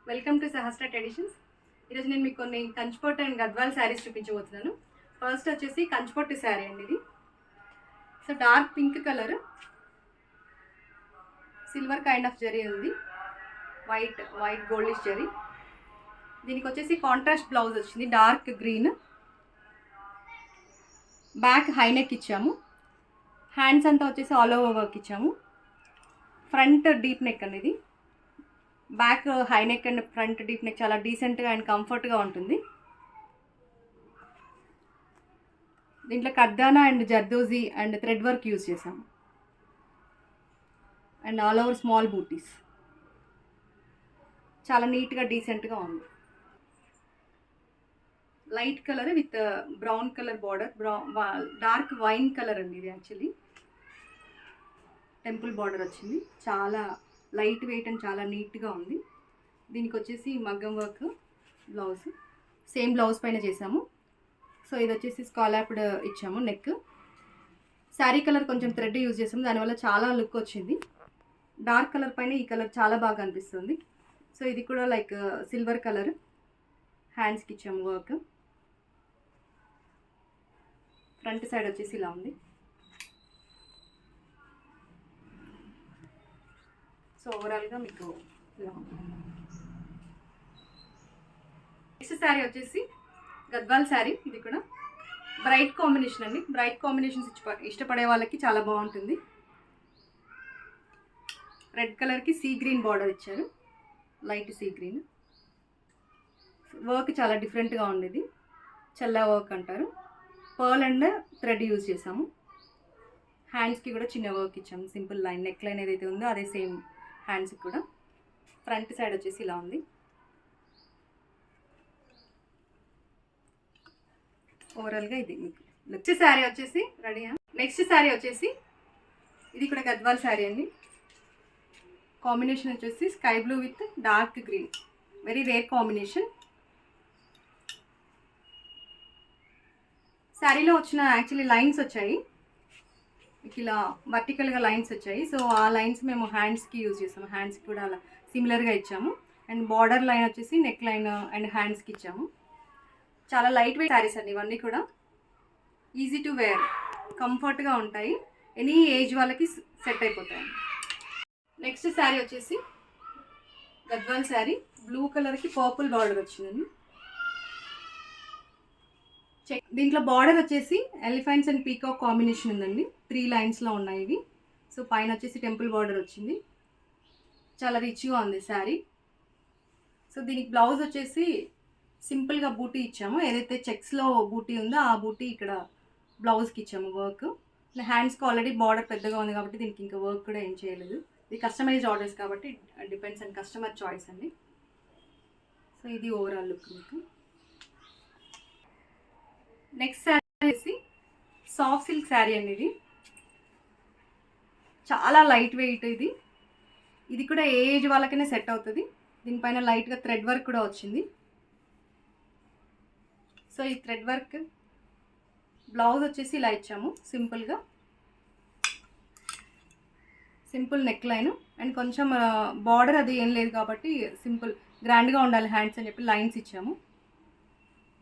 Welcome to Sahasra traditions. ఈరోజు నేను మీకు కొన్ని కంచిపట్టు అండ్ గద్వాల్ శారీస్ చూపించబోతున్నాను. ఫస్ట్ వచ్చేసి కంచిపట్టు శారీ అండి. ఇది so dark pink colour, silver kind of zari ఉంది, వైట్ గోల్డిష్ జరీ. దీనికి వచ్చేసి కాంట్రాస్ట్ బ్లౌజ్ వచ్చింది, dark green. Back high neck ఇచ్చాము, హ్యాండ్స్ అంతా వచ్చేసి ఆల్ ఓవర్ వర్క్ ఇచ్చాము. ఫ్రంట్ డీప్ నెక్ అనేది, back high neck and front deep neck చాలా డీసెంట్గా అండ్ కంఫర్ట్గా ఉంటుంది. దీంట్లో kardana and zardozi and thread work use చేసాము and all over small bootis. చాలా నీట్గా డీసెంట్గా ఉంది. Light colour with brown colour border, dark wine colour అండి ఇది. యాక్చువల్లీ టెంపుల్ బార్డర్ వచ్చింది, చాలా లైట్ వెయిట్ అండ్ చాలా నీట్గా ఉంది. దీనికి వచ్చేసి మగ్గం వర్క్ బ్లౌజ్, సేమ్ బ్లౌజ్ పైన చేసాము. సో ఇది వచ్చేసి స్కాలప్డ్ ఇచ్చాము నెక్. శారీ కలర్ కొంచెం థ్రెడ్ యూజ్ చేసాము, దానివల్ల చాలా లుక్ వచ్చింది. డార్క్ కలర్ పైన ఈ కలర్ చాలా బాగా అనిపిస్తుంది. సో ఇది కూడా లైక్ సిల్వర్ కలర్. హ్యాండ్స్కి ఇచ్చాము వర్క్. ఫ్రంట్ సైడ్ వచ్చేసి ఇలా ఉంది. సో ఓవరాల్గా మీకు ఇలా ఉంది. నెక్స్ట్ శారీ వచ్చేసి గద్వాల్ శారీ. ఇది కూడా బ్రైట్ కాంబినేషన్ అండి. బ్రైట్ కాంబినేషన్స్ ఇష్టపడే వాళ్ళకి చాలా బాగుంటుంది. రెడ్ కలర్కి సీ గ్రీన్ బార్డర్ ఇచ్చారు, లైట్ సీ గ్రీన్. వర్క్ చాలా డిఫరెంట్గా ఉండేది, చల్లా వర్క్ అంటారు. పర్ల్ అండ్ థ్రెడ్ యూజ్ చేసాము. హ్యాండ్స్కి కూడా చిన్న వర్క్ ఇచ్చాము, సింపుల్ లైన్, నెక్ లైన్ ఏదైతే ఉందో అదే సేమ్ హ్యాండ్స్కి కూడా. ఫ్రంట్ సైడ్ వచ్చేసి ఇలా ఉంది. ఓవరాల్గా ఇది మీకు. నెక్స్ట్ శారీ వచ్చేసి రెడీయా. నెక్స్ట్ శారీ వచ్చేసి ఇది కూడా గద్వాల్ శారీ అండి. కాంబినేషన్ వచ్చేసి sky blue with dark green, very rare combination. శారీలో వచ్చిన యాక్చువల్లీ లైన్స్ వచ్చాయి, ఇలా వర్టికల్గా లైన్స్ వచ్చాయి. సో ఆ లైన్స్ మేము హ్యాండ్స్కి యూజ్ చేసాము, హ్యాండ్స్కి కూడా అలా సిమిలర్గా ఇచ్చాము. అండ్ బార్డర్ లైన్ వచ్చేసి నెక్ లైన్ అండ్ హ్యాండ్స్కి ఇచ్చాము. చాలా లైట్ వెయిట్ శారీస్ అండి ఇవన్నీ కూడా. ఈజీ టు వేర్, కంఫర్ట్గా ఉంటాయి, ఎనీ ఏజ్ వాళ్ళకి సెట్ అయిపోతాయి. నెక్స్ట్ శారీ వచ్చేసి గద్వాల్ శారీ. బ్లూ కలర్కి పర్పుల్ బార్డర్ వచ్చిందండి. దీంట్లో బార్డర్ వచ్చేసి ఎలిఫెంట్స్ అండ్ పీకాక్ కాంబినేషన్ ఉందండి. 3 లైన్స్లో ఉన్నాయి ఇవి. సో పైన వచ్చేసి టెంపుల్ బార్డర్ వచ్చింది, చాలా రిచ్గా ఉంది శారీ. సో దీనికి బ్లౌజ్ వచ్చేసి సింపుల్గా బూటీ ఇచ్చాము, ఏదైతే చెక్స్లో బూటీ ఉందో ఆ బూటీ ఇక్కడ బ్లౌజ్కి ఇచ్చాము వర్క్. హ్యాండ్స్కి ఆల్రెడీ బార్డర్ పెద్దగా ఉంది కాబట్టి దీనికి ఇంకా వర్క్ కూడా ఏం చేయలేదు. ఇది కస్టమైజ్డ్ ఆర్డర్స్ కాబట్టి డిపెండ్స్ ఆన్ కస్టమర్ చాయిస్ అండి. సో ఇది ఓవరాల్ లుక్ మీకు. నెక్స్ట్ శారీ వచ్చేసి సాఫ్ట్ సిల్క్ శారీ అండి. ఇది చాలా లైట్ వెయిట్. ఇది కూడా ఏ ఏజ్ వాళ్ళకైనా సెట్ అవుతుంది. దీనిపైన లైట్గా థ్రెడ్ వర్క్ కూడా వచ్చింది. సో ఈ థ్రెడ్ వర్క్ బ్లౌజ్ వచ్చేసి ఇలా ఇచ్చాము, సింపుల్ నెక్ లైన్ అండ్ కొంచెం బార్డర్ అది ఏం లేదు కాబట్టి సింపుల్ గ్రాండ్గా ఉండాలి హ్యాండ్స్ అని చెప్పి లైన్స్ ఇచ్చాము.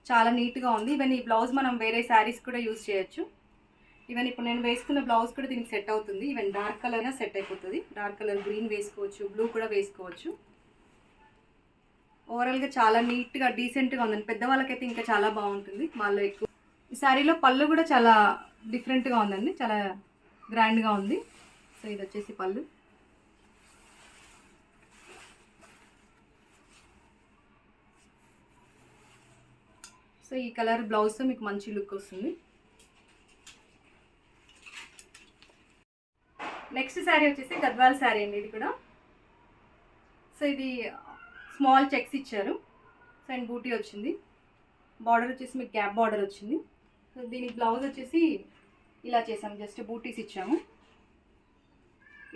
చాలా నీట్గా ఉంది. ఈవెన్ ఈ బ్లౌజ్ మనం వేరే శారీస్ కూడా యూజ్ చేయొచ్చు. ఈవెన్ ఇప్పుడు నేను వేసుకున్న బ్లౌజ్ కూడా దీనికి సెట్ అవుతుంది. ఈవెన్ డార్క్ కలర్గా సెట్ అయిపోతుంది. డార్క్ కలర్ గ్రీన్ వేసుకోవచ్చు, బ్లూ కూడా వేసుకోవచ్చు. ఓవరాల్గా చాలా నీట్గా డీసెంట్గా ఉందండి. పెద్దవాళ్ళకైతే ఇంకా చాలా బాగుంటుంది, వాళ్ళు ఎక్కువ. ఈ శారీలో పళ్ళు కూడా చాలా డిఫరెంట్గా ఉందండి, చాలా గ్రాండ్గా ఉంది. సో ఇది వచ్చేసి పళ్ళు. సో ఈ కలర్ బ్లౌజ్తో మీకు మంచి లుక్ వస్తుంది. నెక్స్ట్ శారీ వచ్చేసి గద్వాల్ శారీ అండి. ఇది కూడా సో ఇది స్మాల్ చెక్స్ ఇచ్చారు. సో అండ్ బూటీ వచ్చింది. బార్డర్ వచ్చేసి మీకు గ్యాప్ బార్డర్ వచ్చింది. సో దీని బ్లౌజ్ వచ్చేసి ఇలా చేసాము, జస్ట్ బూటీస్ ఇచ్చాము.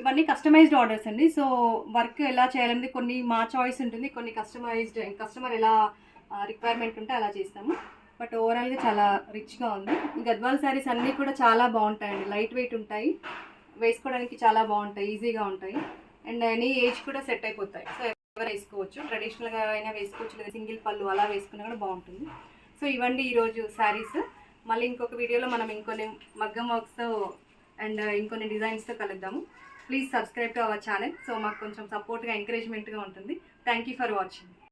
ఇవన్నీ కస్టమైజ్డ్ ఆర్డర్స్ అండి. సో వర్క్ ఎలా చేయాలంటే కొన్ని మా చాయిస్ ఉంటుంది, కొన్ని కస్టమర్ ఎలా రిక్వైర్మెంట్ ఉంటే అలా చేస్తాము. బట్ ఓవరాల్గా చాలా రిచ్గా ఉంది. ఈ గద్వాల్ శారీస్ అన్నీ కూడా చాలా బాగుంటాయండి, లైట్ వెయిట్ ఉంటాయి, వేసుకోవడానికి చాలా బాగుంటాయి, ఈజీగా ఉంటాయి అండ్ ఎనీ ఏజ్ కూడా సెట్ అయిపోతాయి. సో వేసుకోవచ్చు, ట్రెడిషనల్గా అయినా వేసుకోవచ్చు, లేదా సింగిల్ పళ్ళు అలా వేసుకున్నా కూడా బాగుంటుంది. సో ఇవండి ఈరోజు శారీస్. మళ్ళీ ఇంకొక వీడియోలో మనం ఇంకొన్ని మగ్గం వర్క్స్తో అండ్ ఇంకొన్ని డిజైన్స్తో కలుద్దాము. Please subscribe to our channel. So మాకు కొంచెం సపోర్ట్గా ఎంకరేజ్మెంట్గా ఉంటుంది. Thank you for watching.